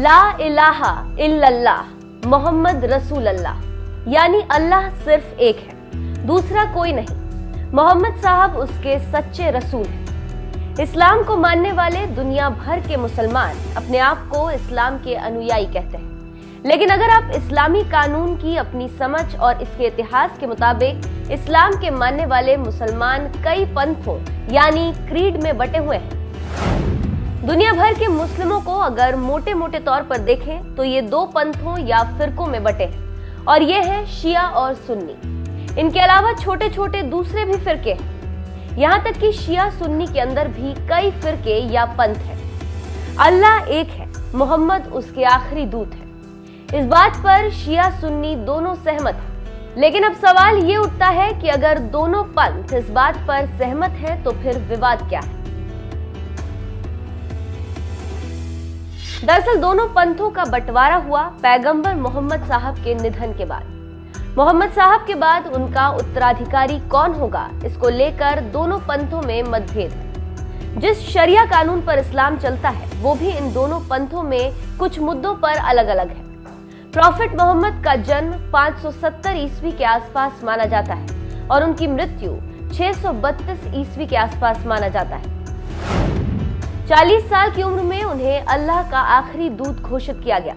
ला इलाहा इल्लल्लाह मोहम्मद रसूल अल्लाह, यानी अल्लाह सिर्फ एक है, दूसरा कोई नहीं। मोहम्मद साहब उसके सच्चे रसूल हैं। इस्लाम को मानने वाले दुनिया भर के मुसलमान अपने आप को इस्लाम के अनुयायी कहते हैं, लेकिन अगर आप इस्लामी कानून की अपनी समझ और इसके इतिहास के मुताबिक इस्लाम के मानने वाले मुसलमान कई पंथों यानी क्रीड में बटे हुए हैं। दुनिया भर के मुस्लिमों को अगर मोटे मोटे तौर पर देखें तो ये दो पंथों या फिरकों में बटे हैं, और ये है शिया और सुन्नी। इनके अलावा छोटे छोटे दूसरे भी फिरके हैं। यहाँ तक कि शिया सुन्नी के अंदर भी कई फिरके या पंथ हैं। अल्लाह एक है, मोहम्मद उसके आखिरी दूत है। इस बात पर शिया सुन्नी दोनों सहमत हैं। लेकिन अब सवाल ये उठता है कि अगर दोनों पंथ इस बात पर सहमत हैं तो फिर विवाद क्या है? दरअसल दोनों पंथों का बंटवारा हुआ पैगंबर मोहम्मद साहब के निधन के बाद। मोहम्मद साहब के बाद उनका उत्तराधिकारी कौन होगा, इसको लेकर दोनों पंथों में मतभेद है। जिस शरिया कानून पर इस्लाम चलता है वो भी इन दोनों पंथों में कुछ मुद्दों पर अलग अलग है। प्रॉफिट मोहम्मद का जन्म 570 ईस्वी के आसपास माना जाता है और उनकी मृत्यु 632 ईस्वी के आसपास माना जाता है। 40 साल की उम्र में उन्हें अल्लाह का आखिरी दूत घोषित किया गया।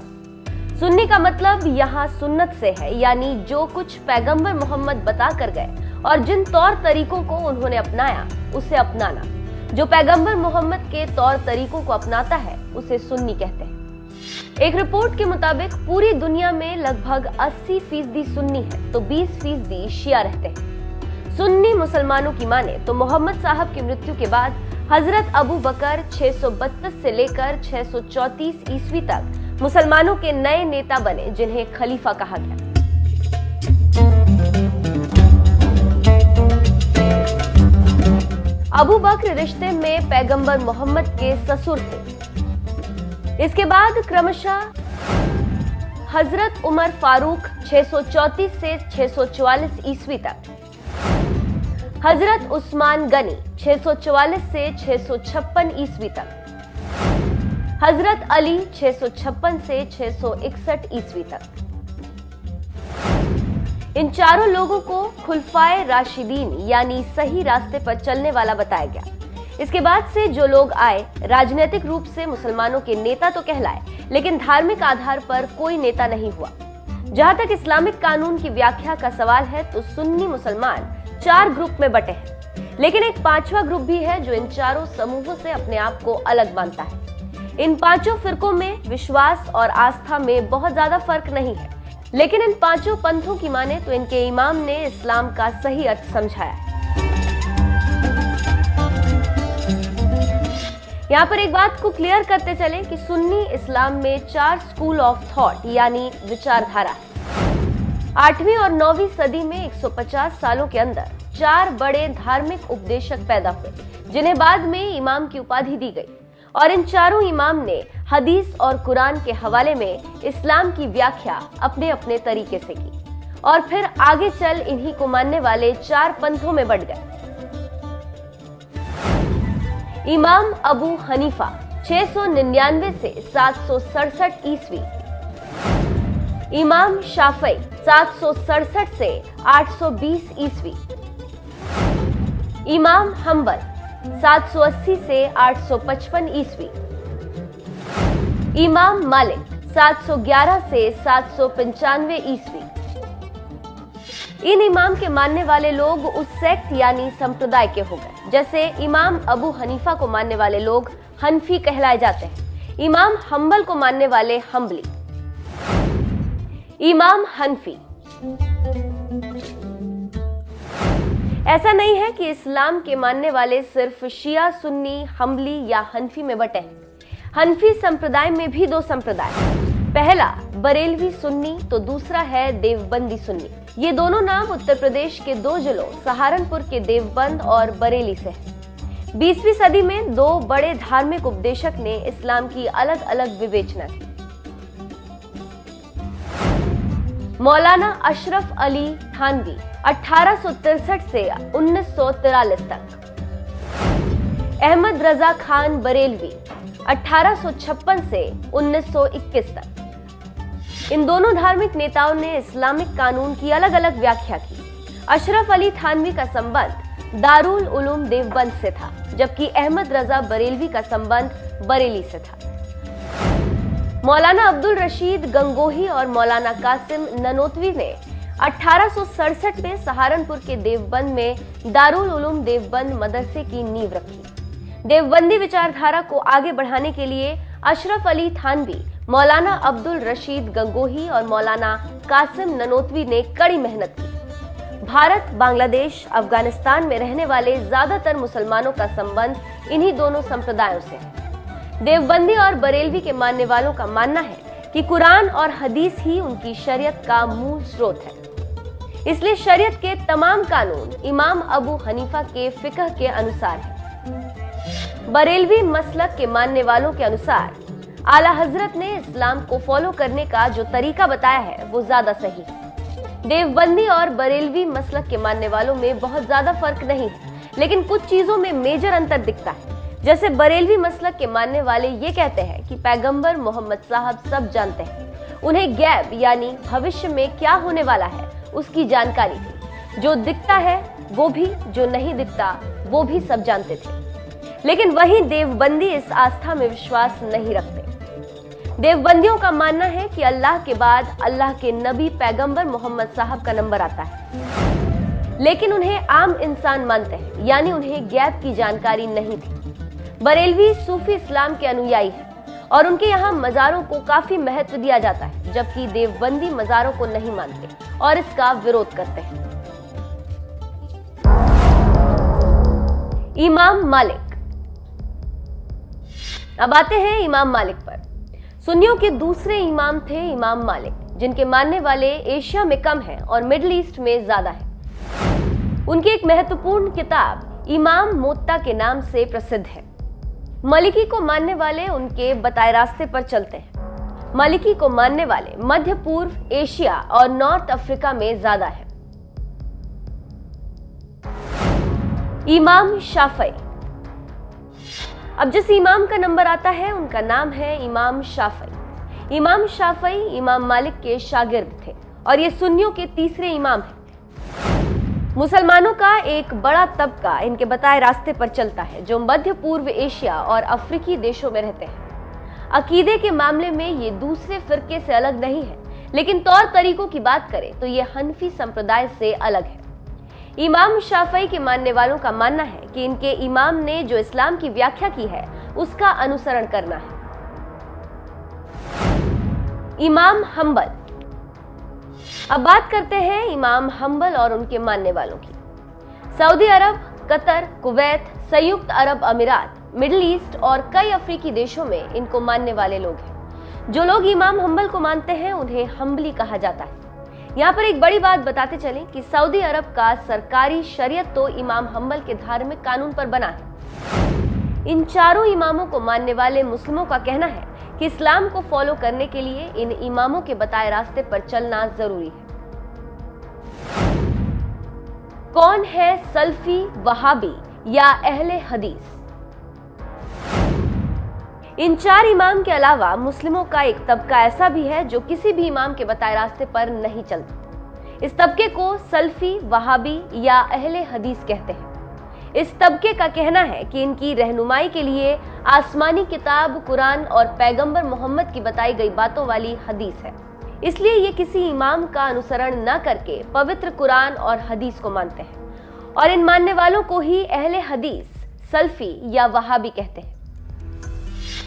सुन्नी का मतलब यहाँ सुन्नत से है, यानी जो कुछ पैगंबर मोहम्मद बता कर गए और जिन तौर तरीकों को उन्होंने अपनाया उसे अपनाना। जो पैगंबर मोहम्मद के तौर तरीकों को अपनाता है उसे सुन्नी कहते हैं। एक रिपोर्ट के मुताबिक पूरी दुनिया में लगभग 80% सुन्नी है तो 20% शिया रहते हैं। सुन्नी मुसलमानों की माने तो मोहम्मद साहब की मृत्यु के बाद हजरत अबू बकर 632 से लेकर 634 ईस्वी तक मुसलमानों के नए नेता बने, जिन्हें खलीफा कहा गया। अबू बकर रिश्ते में पैगंबर मोहम्मद के ससुर थे। इसके बाद क्रमशः हजरत उमर फारूक 634 से 644 ईस्वी तक, हजरत उस्मान गनी 644 से 656 ईस्वी तक, हजरत अली 656 से 661 ईस्वी तक। इन चारों लोगों को खुलफाए राशिदीन यानी सही रास्ते पर चलने वाला बताया गया। इसके बाद से जो लोग आए राजनीतिक रूप से मुसलमानों के नेता तो कहलाए, लेकिन धार्मिक आधार पर कोई नेता नहीं हुआ। जहां तक इस्लामिक कानून की व्याख्या का सवाल है तो सुन्नी मुसलमान 4 ग्रुप में बटे हैं, लेकिन एक 5वां ग्रुप भी है जो इन चारों समूहों से अपने आप को अलग मानता है। इन 5 फिरकों में विश्वास और आस्था में बहुत ज्यादा फर्क नहीं है, लेकिन इन 5 पंथों की माने तो इनके इमाम ने इस्लाम का सही अर्थ समझाया है। यहाँ पर एक बात को क्लियर करते चले कि सुन्नी इस्लाम में 4 स्कूल ऑफ थॉट यानी विचारधारा है। 8वीं और 9वीं सदी में 150 सालों के अंदर 4 बड़े धार्मिक उपदेशक पैदा हुए, जिन्हें बाद में इमाम की उपाधि दी गई, और इन चारों इमाम ने हदीस और कुरान के हवाले में इस्लाम की व्याख्या अपने अपने तरीके से की, और फिर आगे चल इन्हीं को मानने वाले 4 पंथों में बंट गए। इमाम अबू हनीफा 699 से 767 ईस्वी, इमाम शाफई 767 से 820 ईस्वी, इमाम हम्बल 780 से 855 ईस्वी, इमाम मालिक 711 से 795 ईस्वी। इन इमाम के मानने वाले लोग उस सेक्ट यानी संप्रदाय के हो गए। जैसे इमाम अबू हनीफा को मानने वाले लोग हनफी कहलाए जाते हैं, इमाम हम्बल को मानने वाले हम्बली, इमाम हनफी। ऐसा नहीं है कि इस्लाम के मानने वाले सिर्फ शिया सुन्नी हम्बली या हनफी में बटे हैं। हनफी संप्रदाय में भी 2 संप्रदाय हैं। पहला बरेलवी सुन्नी तो दूसरा है देवबंदी सुन्नी। ये दोनों नाम उत्तर प्रदेश के 2 जिलों सहारनपुर के देवबंद और बरेली से हैं। 20वीं सदी में 2 बड़े धार्मिक उपदेशक ने इस्लाम की अलग अलग विवेचना की। मौलाना अशरफ अली थानवी 1863 से 1943 तक, अहमद रजा खान बरेलवी 1856 से 1921 तक। इन दोनों धार्मिक नेताओं ने इस्लामिक कानून की अलग अलग व्याख्या की। अशरफ अली थानवी का संबंध दारुल उलूम देवबंद से था, जबकि अहमद रजा बरेलवी का संबंध बरेली से था। मौलाना अब्दुल रशीद गंगोही और मौलाना कासिम ननोतवी ने 1867 में सहारनपुर के देवबंद में दारुल उलूम देवबंद मदरसे की नींव रखी। देवबंदी विचारधारा को आगे बढ़ाने के लिए अशरफ अली थानवी, मौलाना अब्दुल रशीद गंगोही और मौलाना कासिम ननोतवी ने कड़ी मेहनत की। भारत, बांग्लादेश, अफगानिस्तान में रहने वाले ज्यादातर मुसलमानों का संबंध इन्हीं दोनों संप्रदायों से है। देवबंदी और बरेलवी के मानने वालों का मानना है कि कुरान और हदीस ही उनकी शरीयत का मूल स्रोत है। इसलिए शरीयत के तमाम कानून इमाम अबू हनीफा के फिकह के अनुसार है। बरेलवी मसलक के मानने वालों के अनुसार आला हजरत ने इस्लाम को फॉलो करने का जो तरीका बताया है वो ज्यादा सही है। देवबंदी और बरेलवी मसलक के मानने वालों में बहुत ज्यादा फर्क नहीं है, लेकिन कुछ चीजों में मेजर अंतर दिखता है। जैसे बरेलवी मसलक के मानने वाले ये कहते हैं कि पैगंबर मोहम्मद साहब सब जानते हैं। उन्हें गैब यानी भविष्य में क्या होने वाला है उसकी जानकारी थी। जो दिखता है वो भी, जो नहीं दिखता वो भी सब जानते थे। लेकिन वहीं देवबंदी इस आस्था में विश्वास नहीं रखते। देवबंदियों का मानना है कि अल्लाह के बाद अल्लाह के नबी पैगंबर मोहम्मद साहब का नंबर आता है, लेकिन उन्हें आम इंसान मानते हैं, यानी उन्हें गैब की जानकारी नहीं थी। बरेलवी सूफी इस्लाम के अनुयायी हैं और उनके यहाँ मज़ारों को काफी महत्व दिया जाता है, जबकि देवबंदी मज़ारों को नहीं मानते और इसका विरोध करते हैं। इमाम मालिक। अब आते हैं इमाम मालिक पर। सुन्नियों के दूसरे इमाम थे इमाम मालिक, जिनके मानने वाले एशिया में कम हैं और मिडिल ईस्ट में ज्यादा है। उनकी एक महत्वपूर्ण किताब इमाम मोत्ता के नाम से प्रसिद्ध है। मलिकी को मानने वाले उनके बताए रास्ते पर चलते हैं। मलिकी को मानने वाले मध्य पूर्व एशिया और नॉर्थ अफ्रीका में ज्यादा है। इमाम शाफई। अब जिस इमाम का नंबर आता है उनका नाम है इमाम शाफई। इमाम शाफई इमाम मालिक के शागिर्द थे और ये सुन्नियों के तीसरे इमाम हैं। मुसलमानों का एक बड़ा तबका इनके बताए रास्ते पर चलता है, जो मध्य पूर्व एशिया और अफ्रीकी देशों में रहते हैं। अकीदे के मामले में ये दूसरे फिरके से अलग नहीं है, लेकिन तौर तरीकों की बात करें तो ये हनफी संप्रदाय से अलग है। इमाम शाफई के मानने वालों का मानना है कि इनके इमाम ने जो इस्लाम की व्याख्या की है उसका अनुसरण करना है। इमाम हंबल। अब बात करते हैं इमाम हंबल और उनके मानने वालों की। सऊदी अरब, कतर, कुवैत, संयुक्त अरब अमीरात, मिडिल ईस्ट और कई अफ्रीकी देशों में इनको मानने वाले लोग हैं। जो लोग इमाम हंबल को मानते हैं उन्हें हंबली कहा जाता है। यहाँ पर एक बड़ी बात बताते चलें कि सऊदी अरब का सरकारी शरीयत तो इमाम हंबल के धार्मिक कानून पर बना है। इन चारों इमामों को मानने वाले मुस्लिमों का कहना है कि इस्लाम को फॉलो करने के लिए इन इमामों के बताए रास्ते पर चलना जरूरी है। कौन है सल्फी, वहाबी या अहले हदीस? इन चार इमाम के अलावा मुस्लिमों का एक तबका ऐसा भी है जो किसी भी इमाम के बताए रास्ते पर नहीं चलता। इस तबके को सल्फी, वहाबी या अहले हदीस कहते हैं। इस तबके का कहना है कि इनकी रहनुमाई के लिए आसमानी किताब कुरान और पैगंबर मोहम्मद की बताई गई बातों वाली हदीस है। इसलिए ये किसी इमाम का अनुसरण न करके पवित्र कुरान और हदीस को मानते हैं और इन मानने वालों को ही अहले हदीस, सल्फी या वहाबी कहते हैं।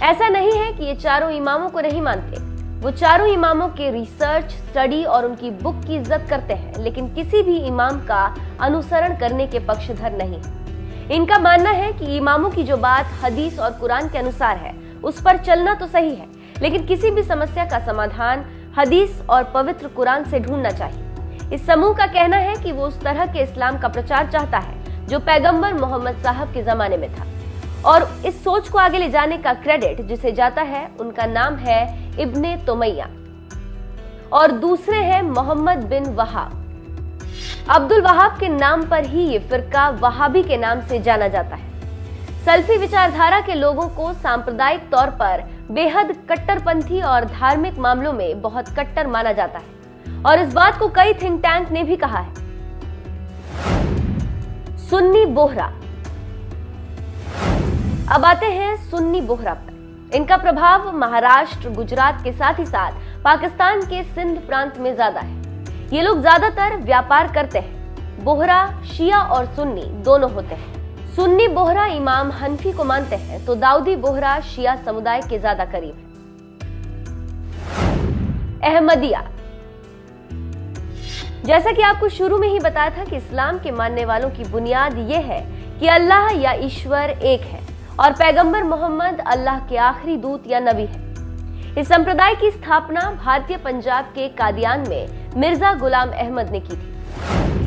ऐसा नहीं है कि ये चारों इमामों को नहीं मानते। वो चारों इमामों के रिसर्च, स्टडी और उनकी बुक की इज्जत करते हैं, लेकिन किसी भी इमाम का अनुसरण करने के पक्षधर नहीं है। इनका मानना है कि इमामों की जो बात हदीस और कुरान के अनुसार है उस पर चलना तो सही है, लेकिन किसी भी समस्या का समाधान हदीस और पवित्र कुरान से ढूंढना चाहिए। इस समूह का कहना है कि वो उस तरह के इस्लाम का प्रचार चाहता है जो पैगंबर मोहम्मद साहब के जमाने में था, और इस सोच को आगे ले जाने का क्रेडिट जिसे जाता है उनका नाम है इब्ने तुमैया और दूसरे हैं मोहम्मद बिन वहाब। अब्दुल वहाब के नाम पर ही ये फिरका वहाबी के नाम से जाना जाता है। सल्फी विचारधारा के लोगों को सांप्रदायिक तौर पर बेहद कट्टरपंथी और धार्मिक मामलों में बहुत कट्टर माना जाता है और इस बात को कई थिंक टैंक ने भी कहा है। सुन्नी बोहरा। अब आते हैं सुन्नी बोहरा पर। इनका प्रभाव महाराष्ट्र, गुजरात के साथ ही साथ पाकिस्तान के सिंध प्रांत में ज्यादा है। ये लोग ज्यादातर व्यापार करते हैं। बोहरा शिया और सुन्नी दोनों होते हैं। सुन्नी बोहरा इमाम हनफी को मानते हैं तो दाऊदी बोहरा शिया समुदाय के ज्यादा करीब है। अहमदिया। जैसा कि आपको शुरू में ही बताया था कि इस्लाम के मानने वालों की बुनियाद यह है कि अल्लाह या ईश्वर एक है और पैगंबर मोहम्मद अल्लाह के आखिरी दूत या नबी है। इस संप्रदाय की स्थापना भारतीय पंजाब के कादियान में मिर्जा गुलाम अहमद ने की थी।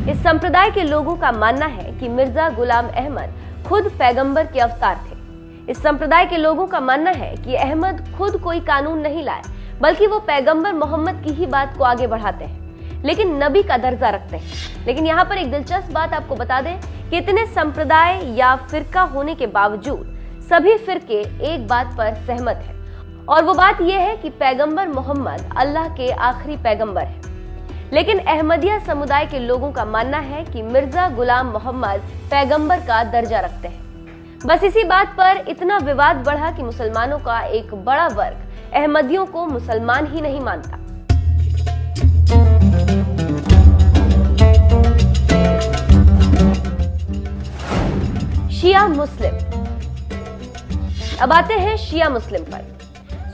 इस संप्रदाय के लोगों का मानना है कि मिर्जा गुलाम अहमद खुद पैगंबर के अवतार थे। इस संप्रदाय के लोगों का मानना है कि अहमद खुद कोई कानून नहीं लाए, बल्कि वो पैगंबर मोहम्मद की ही बात को आगे बढ़ाते हैं, लेकिन नबी का दर्जा रखते हैं। लेकिन यहाँ पर एक दिलचस्प बात आपको बता दें कि इतने संप्रदाय या फिरका होने के बावजूद सभी फिरके एक बात पर सहमत हैं और वो बात यह है कि पैगंबर मोहम्मद अल्लाह के आखिरी पैगंबर है। लेकिन अहमदिया समुदाय के लोगों का मानना है कि मिर्जा गुलाम मोहम्मद पैगंबर का दर्जा रखते हैं। बस इसी बात पर इतना विवाद बढ़ा कि मुसलमानों का एक बड़ा वर्ग अहमदियों को मुसलमान ही नहीं मानता। शिया मुस्लिम। अब आते हैं शिया मुस्लिम पर।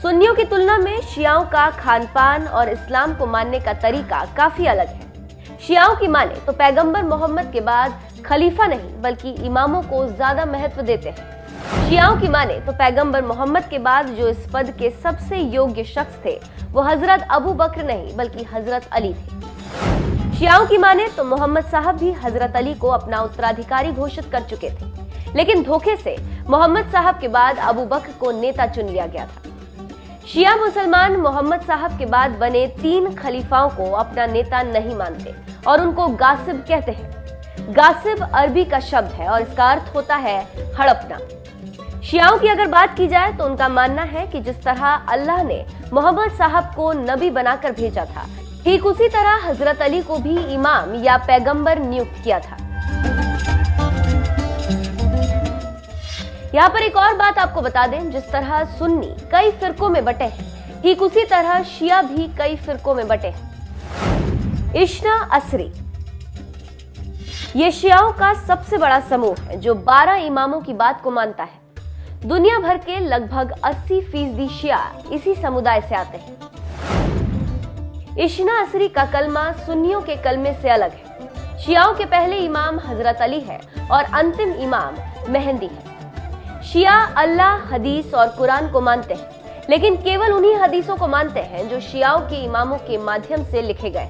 सुन्नियों की तुलना में शियाओं का खानपान और इस्लाम को मानने का तरीका काफी अलग है। शियाओं की माने तो पैगंबर मोहम्मद के बाद खलीफा नहीं बल्कि इमामों को ज्यादा महत्व देते हैं। शियाओं की माने तो पैगंबर मोहम्मद के बाद जो इस पद के सबसे योग्य शख्स थे वो हजरत अबू बकर नहीं बल्कि हजरत अली थे। शियाओं की माने तो मोहम्मद साहब भी हजरत अली को अपना उत्तराधिकारी घोषित कर चुके थे, लेकिन धोखे से मोहम्मद साहब के बाद अबू बकर को नेता चुन लिया गया था। शिया मुसलमान मोहम्मद साहब के बाद बने 3 खलीफाओं को अपना नेता नहीं मानते और उनको गासिब कहते हैं। गासिब अरबी का शब्द है और इसका अर्थ होता है हड़पना। शियाओं की अगर बात की जाए तो उनका मानना है कि जिस तरह अल्लाह ने मोहम्मद साहब को नबी बनाकर भेजा था, ठीक उसी तरह हजरत अली को भी इमाम या पैगंबर नियुक्त किया था। यहाँ पर एक और बात आपको बता दें, जिस तरह सुन्नी कई फिरकों में बटे हैं, ठीक उसी तरह शिया भी कई फिरकों में बटे हैं। इश्ना असरी। ये शियाओं का सबसे बड़ा समूह है जो 12 इमामों की बात को मानता है। दुनिया भर के लगभग 80% शिया इसी समुदाय से आते हैं। इश्ना असरी का कलमा सुन्नियों के कलमे से अलग है। शियाओं के पहले इमाम हजरत अली है और अंतिम इमाम मेहंदी है। शिया अल्लाह, हदीस और कुरान को मानते हैं, लेकिन केवल उन्हीं हदीसों को मानते हैं जो शियाओं के इमामों के माध्यम से लिखे गए।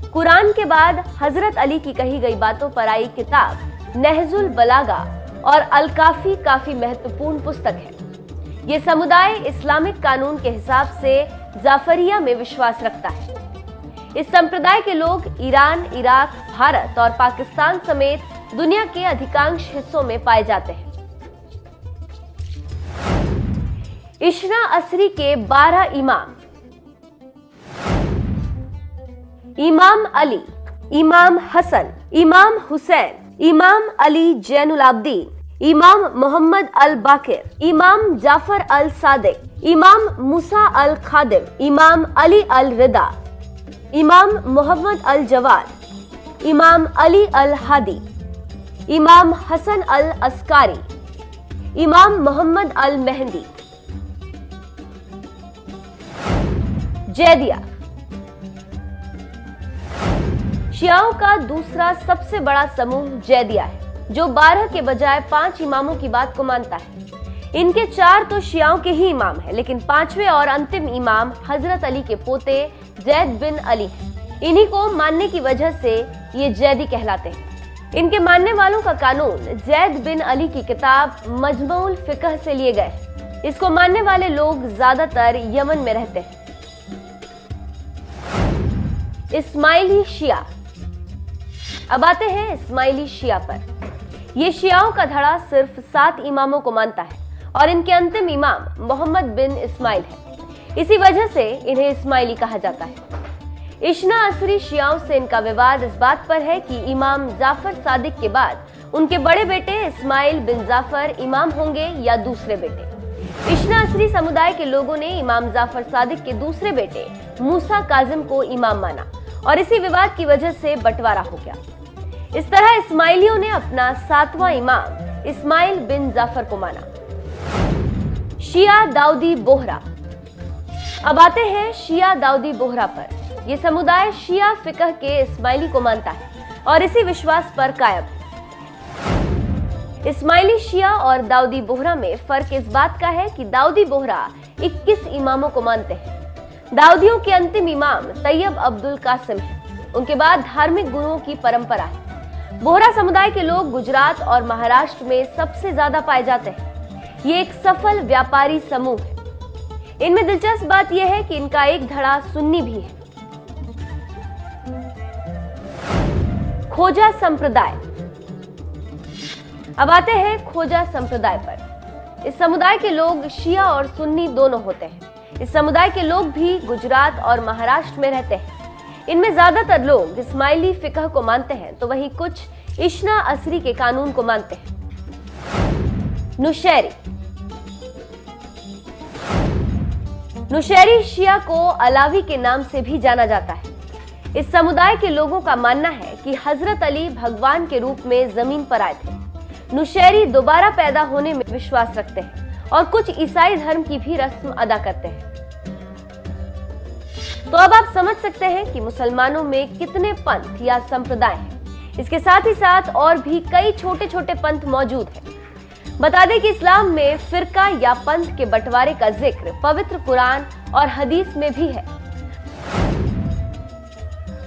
कुरान के बाद हजरत अली की कही गई बातों पर आई किताब नहजुल बलागा और अल काफी काफी महत्वपूर्ण पुस्तक है। ये समुदाय इस्लामिक कानून के हिसाब से जाफरिया में विश्वास रखता है। इस संप्रदाय के लोग ईरान, इराक, भारत और पाकिस्तान समेत दुनिया के अधिकांश हिस्सों में पाए जाते हैं। इश्ना असरी के 12 इमाम। इमाम अली, इमाम हसन, इमाम हुसैन, इमाम अली जैनुल आबदीन, इमाम मोहम्मद अल बाकिर, इमाम जाफर अल सादिक, इमाम मूसा अल खादिम, इमाम अली अल रिदा, इमाम मोहम्मद अल जवाद, इमाम अली अल हादी, इमाम हसन अल अस्कारी, इमाम मोहम्मद अल मेहंदी। जैदिया। शियाओं का दूसरा सबसे बड़ा समूह जैदिया है, जो 12 के बजाय 5 इमामों की बात को मानता है। इनके 4 तो शियाओं के ही इमाम हैं, लेकिन 5वें और अंतिम इमाम हजरत अली के पोते जैद बिन अली हैं। इन्हीं को मानने की वजह से ये जैदी कहलाते हैं। इनके मानने वालों का कानून जैद बिन अली की किताब मजमूउल फिक्ह से लिए गए। इसको मानने वाले लोग ज्यादातर यमन में रहते हैं। इस्माइली शिया। अब आते हैं इस्माइली शिया पर। ये शियाओं का धड़ा सिर्फ 7 इमामों को मानता है और इनके अंतिम इमाम मोहम्मद बिन इस्माइल है। इसी वजह से इन्हें इस्माइली कहा जाता है। इश्ना असरी शियाओं से इनका विवाद इस बात पर है कि इमाम जाफर सादिक के बाद उनके बड़े बेटे इस्माइल बिन जाफर इमाम होंगे या दूसरे बेटे। इश्ना असरी समुदाय के लोगों ने इमाम जाफर सादिक के दूसरे बेटे मूसा काजिम को इमाम माना और इसी विवाद की वजह से बंटवारा हो गया। इस तरह इस्माइलियों ने अपना 7वां इमाम इस्माइल बिन जाफर को माना। शिया दाऊदी बोहरा। अब आते हैं शिया दाऊदी बोहरा पर। यह समुदाय शिया फिकह के इस्माइली को मानता है और इसी विश्वास पर कायम है। इस्माइली शिया और दाऊदी बोहरा में फर्क इस बात का है कि दाऊदी बोहरा 21 इमामों को मानते हैं। दाऊदियों के अंतिम इमाम तैयब अब्दुल कासिम हैं। उनके बाद धार्मिक गुरुओं की परंपरा है। बोहरा समुदाय के लोग गुजरात और महाराष्ट्र में सबसे ज्यादा पाए जाते हैं। ये एक सफल व्यापारी समूह है। इनमें दिलचस्प बात यह है कि इनका एक धड़ा सुन्नी भी है। खोजा संप्रदाय। अब आते हैं खोजा संप्रदाय पर। इस समुदाय के लोग शिया और सुन्नी दोनों होते हैं। इस समुदाय के लोग भी गुजरात और महाराष्ट्र में रहते हैं। इनमें ज्यादातर लोग इस्माइली फिकह को मानते हैं तो वहीं कुछ इश्ना असरी के कानून को मानते हैं। नुशैरी। नुशैरी शिया को अलावी के नाम से भी जाना जाता है। इस समुदाय के लोगों का मानना है कि हजरत अली भगवान के रूप में जमीन पर आए थे। नुशैरी दोबारा पैदा होने में विश्वास रखते हैं और कुछ ईसाई धर्म की भी रस्म अदा करते हैं। तो अब आप समझ सकते हैं कि मुसलमानों में कितने पंथ या संप्रदाय हैं। इसके साथ ही साथ और भी कई छोटे छोटे पंथ मौजूद हैं। बता दें कि इस्लाम में फिरका या पंथ के बंटवारे का जिक्र पवित्र कुरान और हदीस में भी है।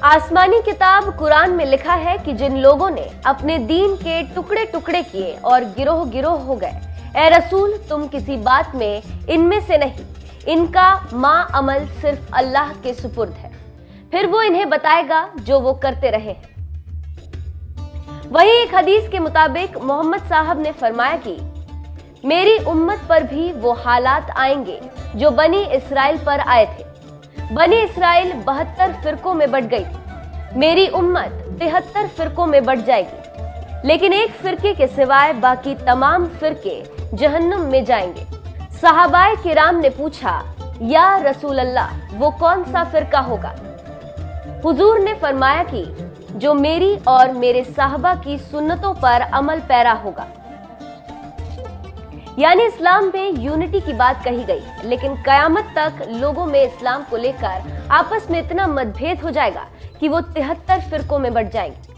आसमानी किताब कुरान में लिखा है कि जिन लोगों ने अपने दीन के टुकड़े टुकड़े किए और गिरोह गिरोह हो गए, ए रसूल तुम किसी बात में इनमें से नहीं, इनका मां अमल सिर्फ अल्लाह के सुपुर्द है, फिर वो इन्हें बताएगा जो वो करते रहे हैं। वहीं एक हदीस के मुताबिक मोहम्मद साहब ने फरमाया कि मेरी उम्मत पर भी वो हालात आएंगे जो बनी इसराइल पर आए थे। बनी इसराइल 72 फिरकों में बंट गई थी। मेरी उम्मत 73 फिरकों में बंट जाएगी, लेकिन एक फिरके के सिवाय बाकी तमाम फिरके जहन्नुम में जाएंगे। सहाबाए किराम ने पूछा, या रसूल अल्लाह, वो कौन सा फिरका होगा? हुजूर ने फरमाया कि जो मेरी और मेरे साहबा की सुन्नतों पर अमल पैरा होगा। यानी इस्लाम में यूनिटी की बात कही गई, लेकिन कयामत तक लोगों में इस्लाम को लेकर आपस में इतना मतभेद हो जाएगा कि वो 73 फिरकों में बंट जाएंगे।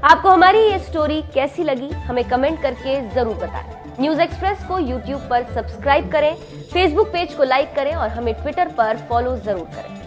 आपको हमारी ये स्टोरी कैसी लगी हमें कमेंट करके जरूर बताएं। न्यूज एक्सप्रेस को यूट्यूब पर सब्सक्राइब करें, फेसबुक पेज को लाइक करें और हमें ट्विटर पर फॉलो जरूर करें।